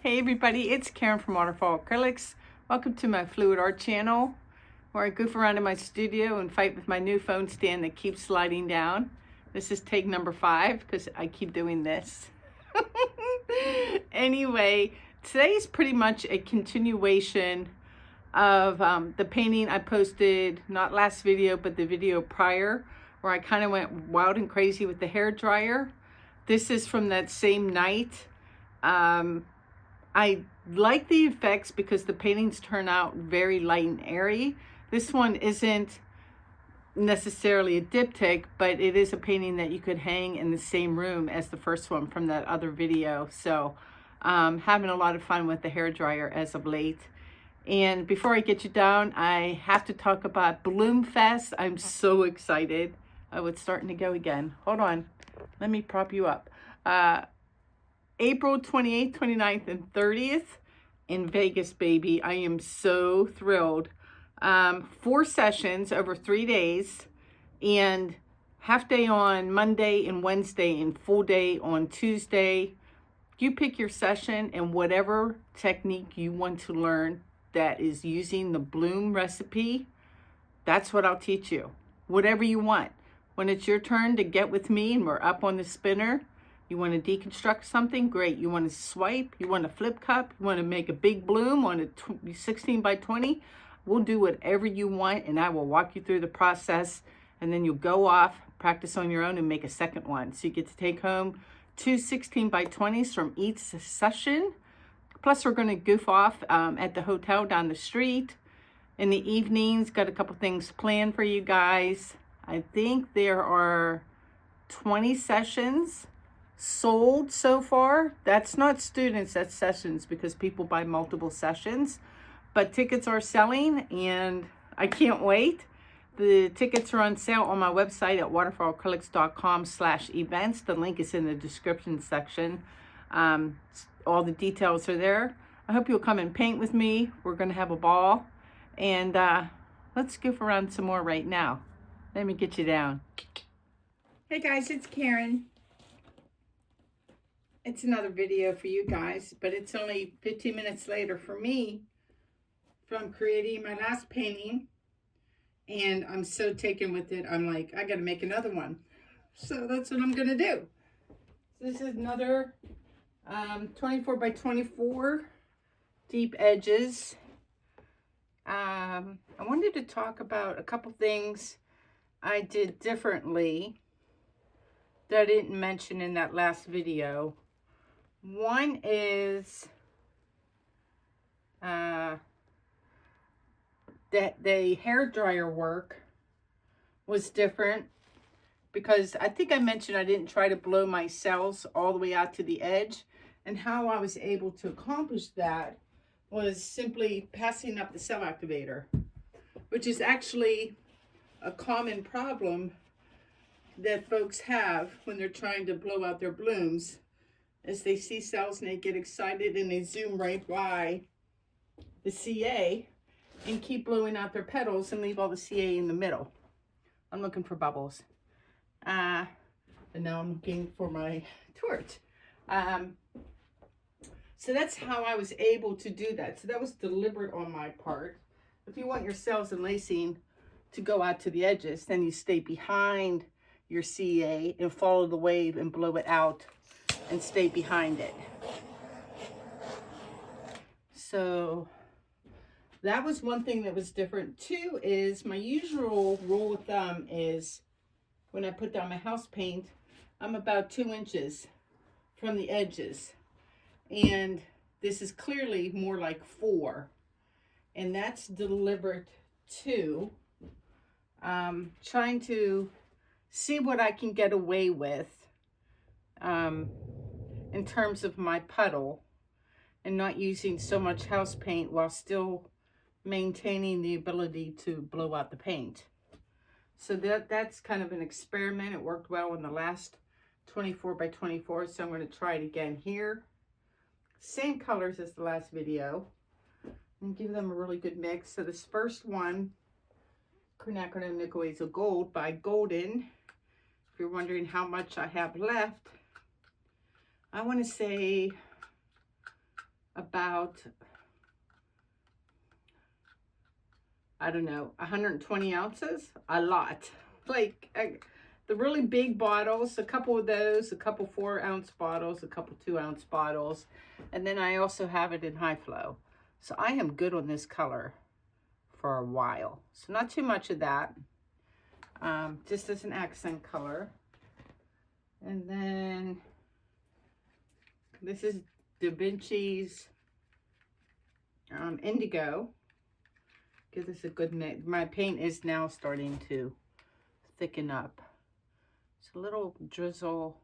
Hey everybody, it's Karen from Waterfall Acrylics. Welcome to my Fluid Art channel, where I goof around in my studio and fight with my new phone stand that keeps sliding down. This is take number 5 because I keep doing this. Anyway, today is pretty much a continuation of the painting I posted, not last video, but the video prior, where I kind of went wild and crazy with the hairdryer. This is from that same night. I like the effects because the paintings turn out very light and airy. This one isn't necessarily a diptych, but it is a painting that you could hang in the same room as the first one from that other video. So having a lot of fun with the hairdryer as of late. And before I get you down, I have to talk about BloomFest. I'm so excited. Oh, it's starting to go again. Hold on. Let me prop you up. April 28th, 29th, and 30th in Vegas, baby. I am so thrilled. 4 sessions over 3 days, and half day on Monday and Wednesday and full day on Tuesday. You pick your session and whatever technique you want to learn that is using the Bloom recipe, that's what I'll teach you. Whatever you want. When it's your turn to get with me and we're up on the spinner, you want to deconstruct something, great. You want to swipe, you want to flip cup, you want to make a big bloom on a 16 by 20, we'll do whatever you want, and I will walk you through the process, and then you'll go off, practice on your own, and make a second one. So you get to take home 2 16 by 20s from each session. Plus we're going to goof off at the hotel down the street in the evenings. Got a couple things planned for you guys. I think there are 20 sessions sold so far. That's not students, that's sessions, because people buy multiple sessions. But tickets are selling, and I can't wait. The tickets are on sale on my website at waterfallacrylics.com/events. The link is in the description section. All the details are there. I hope you'll come and paint with me. We're going to have a ball. And let's goof around some more right now. Let me get you down. Hey guys, it's Karen. It's another video for you guys, but it's only 15 minutes later for me from creating my last painting, and I'm so taken with it. I'm like, I gotta make another one. So that's what I'm gonna do. This is another 24 by 24 deep edges. I wanted to talk about a couple things I did differently that I didn't mention in that last video. One is that the hairdryer work was different, because I think I mentioned I didn't try to blow my cells all the way out to the edge, and how I was able to accomplish that was simply passing up the cell activator, which is actually a common problem that folks have when they're trying to blow out their blooms, as they see cells and they get excited and they zoom right by the CA and keep blowing out their petals and leave all the CA in the middle. I'm looking for bubbles. And now I'm looking for my torch. So that's how I was able to do that. So that was deliberate on my part. If you want your cells and lacing to go out to the edges, then you stay behind your CA and follow the wave and blow it out and stay behind it. So that was one thing that was different. Two is my usual rule of thumb is when I put down my house paint, I'm about 2 inches from the edges. And this is clearly more like 4. And that's deliberate too. Trying to see what I can get away with in terms of my puddle, and not using so much house paint while still maintaining the ability to blow out the paint. So that's kind of an experiment. It worked well in the last 24 by 24, so I'm going to try it again here. Same colors as the last video, and give them a really good mix. So this first one, Quinacridone Nickel Hazel Gold by Golden. If you're wondering how much I have left, I want to say about, I don't know, 120 ounces, a lot. Like the really big bottles, a couple of those, a couple 4-ounce bottles, a couple 2-ounce bottles. And then I also have it in high flow. So I am good on this color for a while. So not too much of that, just as an accent color. And then this is Da Vinci's Indigo. Give this a good mix. My paint is now starting to thicken up. It's a little drizzle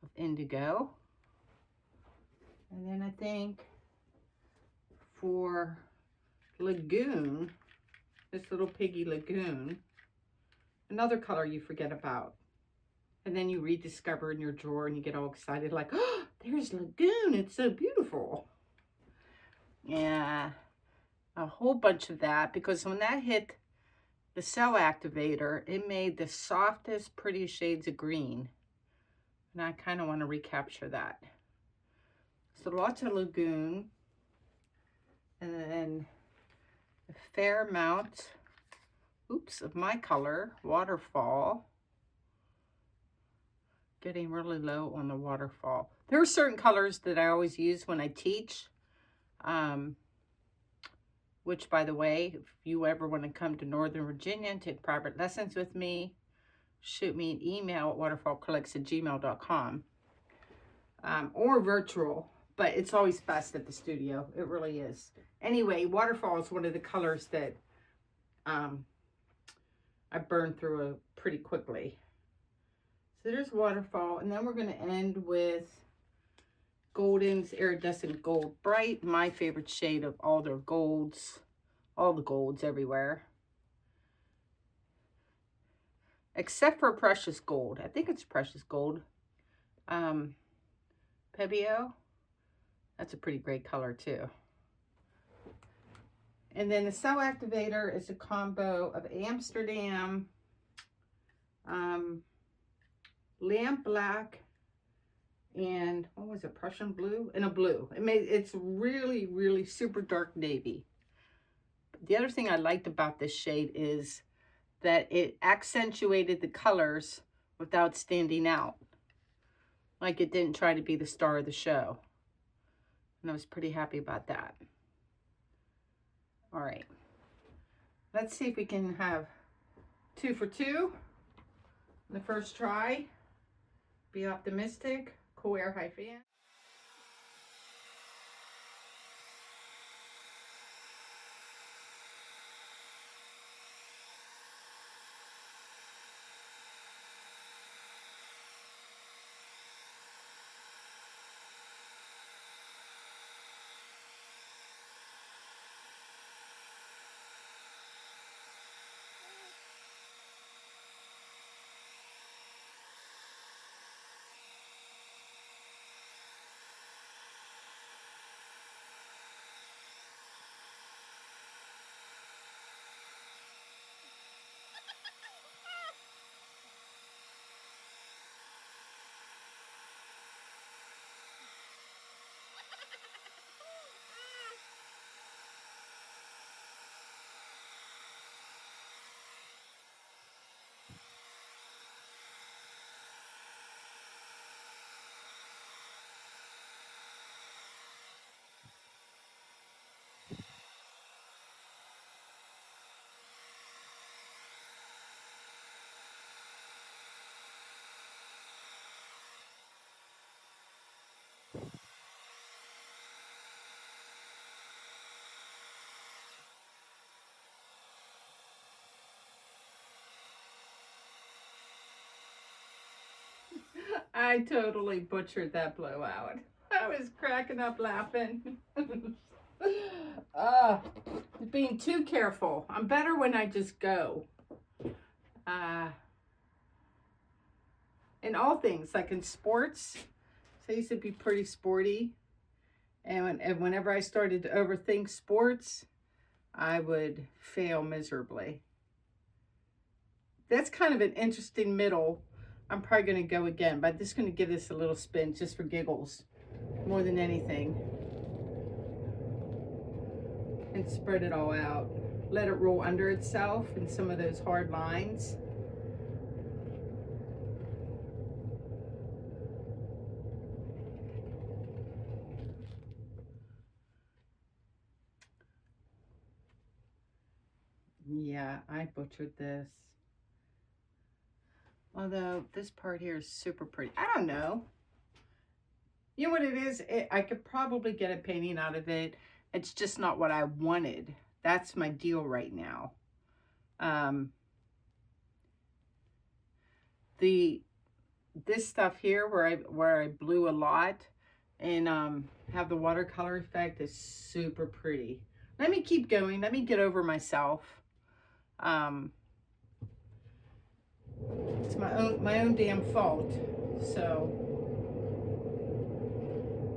of indigo. And then I think for Lagoon, this little piggy Lagoon, another color you forget about. And then you rediscover in your drawer and you get all excited like, oh, there's Lagoon. It's so beautiful. Yeah, a whole bunch of that, because when that hit the cell activator, it made the softest, prettiest shades of green. And I kind of want to recapture that. So lots of Lagoon. And then a fair amount, of my color, Waterfall. Getting really low on the Waterfall. There are certain colors that I always use when I teach. Which, by the way, if you ever want to come to Northern Virginia and take private lessons with me, shoot me an email at waterfallcollects@gmail.com, or virtual, but it's always best at the studio. It really is. Anyway, Waterfall is one of the colors that I burn through pretty quickly. So there's Waterfall, and then we're going to end with Golden's Iridescent Gold Bright, my favorite shade of all their golds, all the golds everywhere. Except for Precious Gold. I think it's Precious Gold. Pebeo. That's a pretty great color too. And then the cell activator is a combo of Amsterdam, Lamp Black, and what was it, Prussian Blue, and a blue. It's really, really super dark navy. The other thing I liked about this shade is that it accentuated the colors without standing out. Like it didn't try to be the star of the show. And I was pretty happy about that. All right. Let's see if we can have 2 for 2 in the first try. Be optimistic. Cool air high fan. I totally butchered that blowout. I was cracking up laughing. Being too careful. I'm better when I just go. In all things, like in sports, so I used to be pretty sporty. And whenever I started to overthink sports, I would fail miserably. That's kind of an interesting middle. I'm probably going to go again, but I'm just going to give this a little spin just for giggles, more than anything. and spread it all out. Let it roll under itself in some of those hard lines. Yeah, I butchered this. Although this part here is super pretty. I don't know. You know what it is? I could probably get a painting out of it. It's just not what I wanted. That's my deal right now. This stuff here where I blew a lot and have the watercolor effect is super pretty. Let me keep going. Let me get over myself. It's my own damn fault. So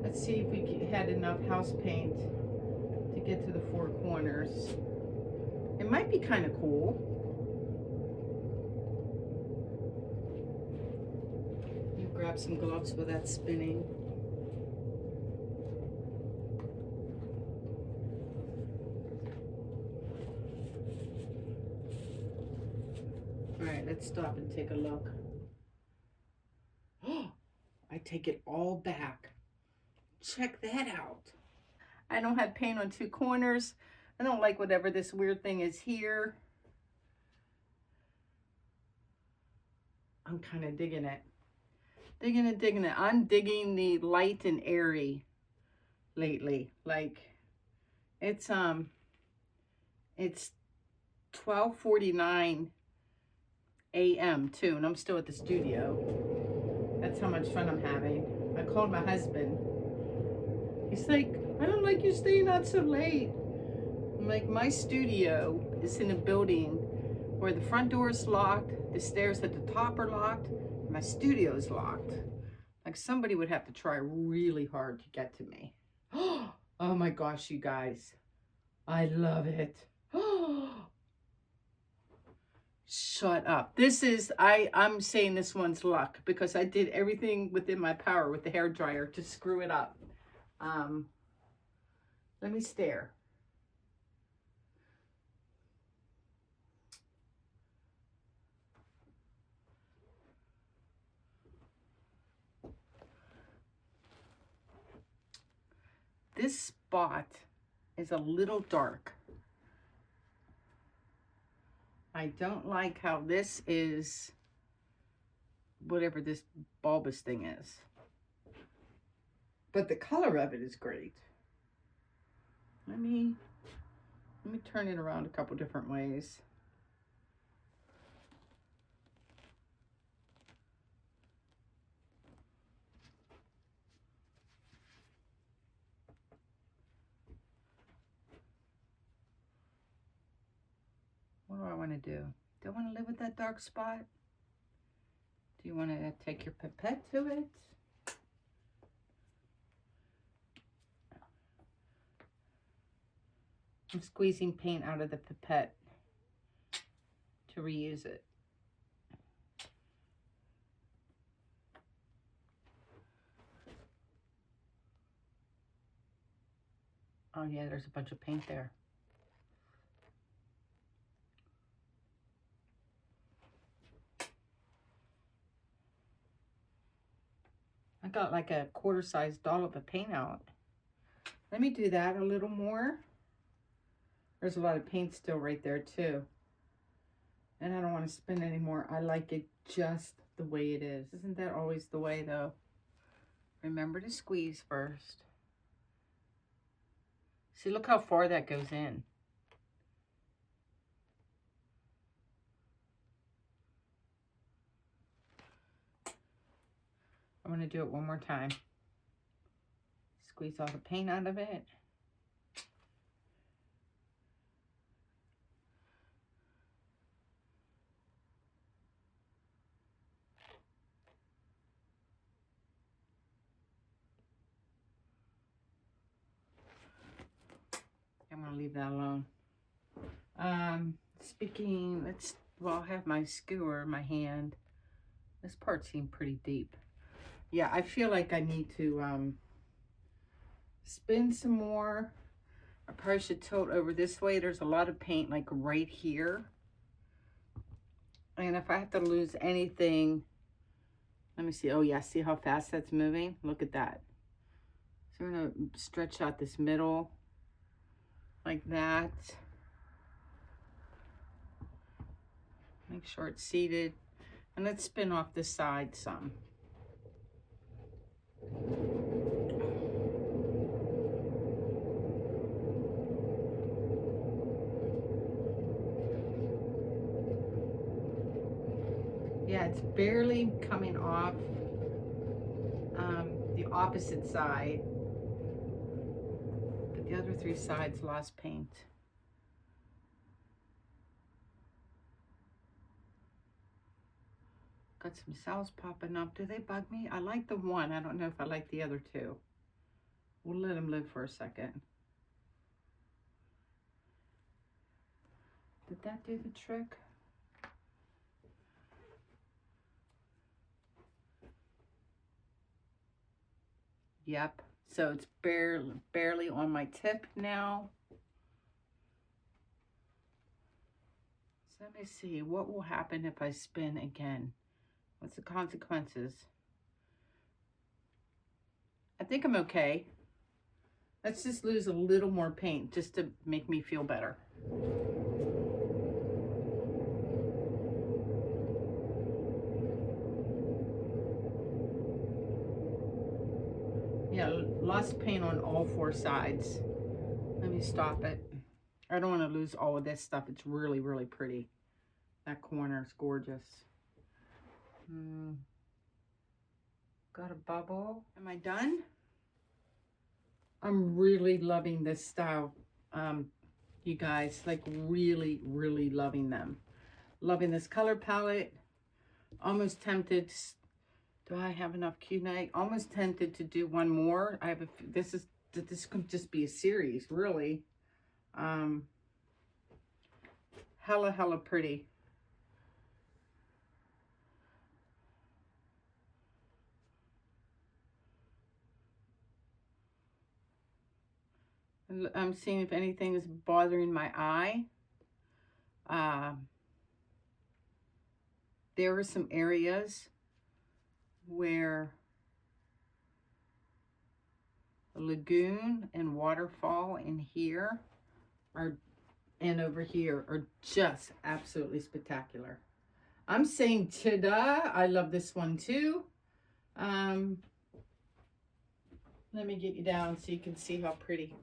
let's see if we had enough house paint to get to the four corners. It might be kind of cool. You grab some gloves with that spinning. All right, let's stop and take a look. Oh, I take it all back. Check that out. I don't have paint on two corners. I don't like whatever this weird thing is here. I'm kind of digging it. Digging it. I'm digging the light and airy lately. Like it's 12:49 a.m. too, and I'm still at the studio. That's how much fun I'm having. I called my husband. He's like, I don't like you staying out so late. I'm like, my studio is in a building where the front door is locked, the stairs at the top are locked, my studio is locked. Like somebody would have to try really hard to get to me. Oh my gosh, you guys. I love it. Shut up. This is, I'm saying this one's luck because I did everything within my power with the hairdryer to screw it up. Let me stare. This spot is a little dark. I don't like how this is, whatever this bulbous thing is. But the color of it is great. Let me turn it around a couple different ways. What do I want to do? Do I want to live with that dark spot? Do you want to take your pipette to it? I'm squeezing paint out of the pipette to reuse it. Oh yeah, there's a bunch of paint there. I got like a quarter-sized dollop of paint out. Let me do that a little more. There's a lot of paint still right there too. And I don't want to spin anymore. I like it just the way it is. Isn't that always the way though? Remember to squeeze first. See, look how far that goes in. I'm going to do it one more time. Squeeze all the paint out of it. I'm going to leave that alone. Speaking, well, I have my skewer in my hand. This part seemed pretty deep. Yeah, I feel like I need to spin some more I probably should tilt over this way. There's a lot of paint like right here. And if I have to lose anything, let me see. Oh yeah, see how fast that's moving? Look at that. So we're gonna stretch out this middle like that. Make sure it's seated. And let's spin off this side some. Yeah, it's barely coming off the opposite side, but the other three sides lost paint. Got some cells popping up. Do they bug me? I like the one. I don't know if I like the other two. We'll let them live for a second. Did that do the trick? Yep. So it's barely on my tip now. So let me see. What will happen if I spin again? What's the consequences? I think I'm okay. Let's just lose a little more paint just to make me feel better. Yeah, lost paint on all four sides. Let me stop it. I don't want to lose all of this stuff. It's really, really pretty. That corner is gorgeous. Got a bubble. Am I done? I'm really loving this style, you guys. Like really, really loving them. Loving this color palette. Almost tempted. Do I have enough QNAG? Almost tempted to do one more. I have a. This could just be a series, really. Hella pretty. I'm seeing if anything is bothering my eye. There are some areas where a lagoon and waterfall in here are, and over here are just absolutely spectacular. I'm saying ta-da. I love this one too. Let me get you down so you can see how pretty.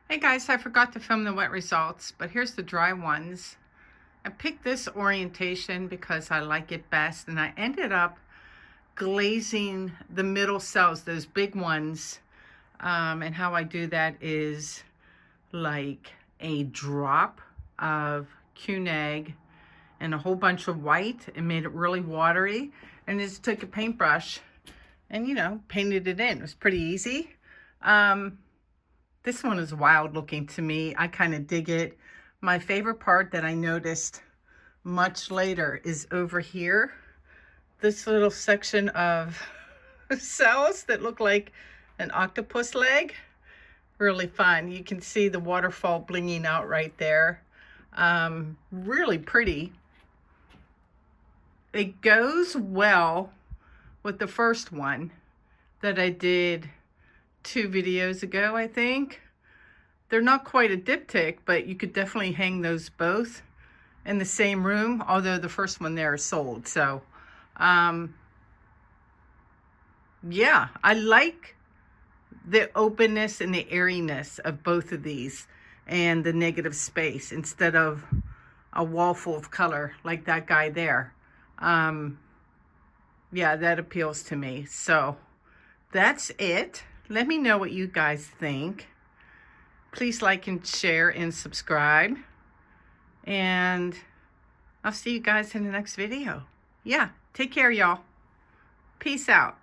Hey guys, I forgot to film the wet results, but here's the dry ones. I picked this orientation because I like it best, and I ended up glazing the middle cells, those big ones. And how I do that is like a drop of QNAG and a whole bunch of white and made it really watery, and just took a paintbrush and, you know, painted it in. It was pretty easy. This one is wild looking to me. I kind of dig it. My favorite part that I noticed much later is over here. This little section of cells that look like an octopus leg. Really fun. You can see the waterfall blinging out right there. Really pretty. It goes well with the first one that I did 2 videos ago, I think. They're not quite a diptych, but you could definitely hang those both in the same room, although the first one there is sold. So, yeah, I like the openness and the airiness of both of these and the negative space instead of a wall full of color like that guy there. Yeah, that appeals to me. So that's it. Let me know what you guys think. Please like and share and subscribe. And I'll see you guys in the next video. Yeah, take care, y'all. Peace out.